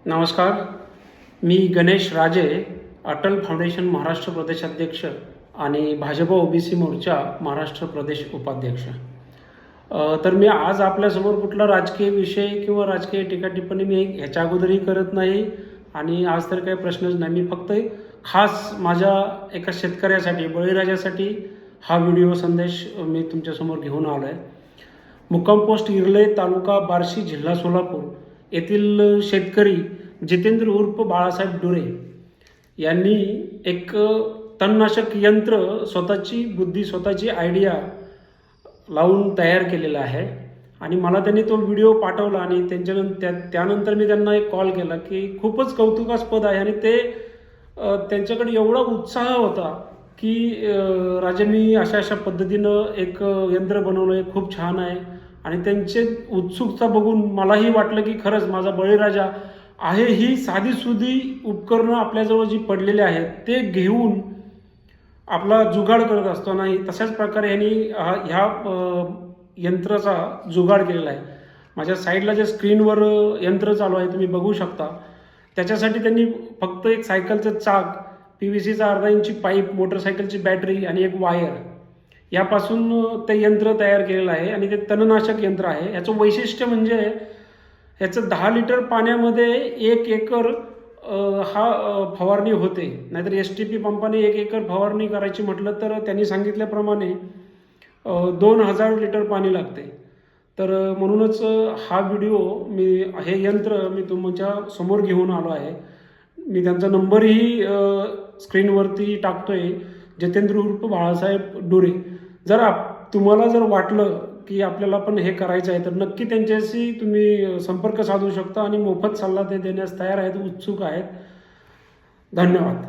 नमस्कार. मी गणेश राजे, अटल फाउंडेशन महाराष्ट्र प्रदेश अध्यक्ष आणि भाजप ओबीसी मोर्चा महाराष्ट्र प्रदेश उपाध्यक्ष. तर मी आज आपल्यासमोर कुठला राजकीय विषय किंवा राजकीय टीका टिप्पणी मी ह्याच्या अगोदरही करत नाही आणि आज तर काही प्रश्नच नाही. मी फक्त खास माझ्या एका शेतकऱ्यासाठी, बळीराजासाठी हा व्हिडिओ संदेश मी तुमच्यासमोर घेऊन आलो आहे. मुक्काम पोस्ट इरले, तालुका बार्शी, जिल्हा सोलापूर येथील शेतकरी जितेंद्र उर्फ बाळासाहेब डुरे यांनी एक तणनाशक यंत्र स्वतःची बुद्धी, स्वतःची आयडिया लावून तयार केलेला आहे आणि मला त्यांनी तो व्हिडिओ पाठवला आणि त्यानंतर मी त्यांना एक कॉल केला की खूपच कौतुकास्पद आहे आणि ते त्यांच्याकडे एवढा उत्साह होता की राजे मी अशा पद्धतीनं एक यंत्र बनवलं आहे, खूप छान आहे. आणि त्यांचे उत्सुकता बघून मलाही वाटलं की खरंच माझा बळीराजा आहे. ही साधीसुधी उपकरणं आपल्याजवळ जी पडलेली आहेत ते घेऊन आपला जुगाड करत असतो नाही, तशाच प्रकारे यांनी ह्या यंत्राचा जुगाड केलेला आहे. माझ्या साईडला जे स्क्रीनवर यंत्र चालू आहे तुम्ही बघू शकता. त्याच्यासाठी त्यांनी फक्त एक सायकलचं चाक, PVCचा अर्धा इंची पाईप, मोटरसायकलची बॅटरी आणि एक वायर यापासून ते यंत्र तयार केलेलं आहे आणि ते तणनाशक यंत्र आहे. याचं वैशिष्ट्य म्हणजे याचं 10 लिटर पाण्यामध्ये 1 एकर फवारणी होते. नाहीतर STP पंपाने 1 एकर फवारणी करायची म्हटलं तर त्यांनी सांगितल्याप्रमाणे 2000 लिटर पाणी लागते. तर म्हणूनच हा व्हिडिओ हे यंत्र मी तुमच्या समोर घेऊन आलो आहे. मी त्यांचा नंबरही स्क्रीनवरती टाकतोय, जितेंद्र उर्फ बाळासाहेब डुरे. तुम्हाला जर वाटलं की आपल्याला पण हे करायचं आहे तर नक्की त्यांच्याशी तुम्ही संपर्क साधू शकता आणि मोफत सल्ला ते देण्यास तयार आहेत, उत्सुक आहेत. धन्यवाद.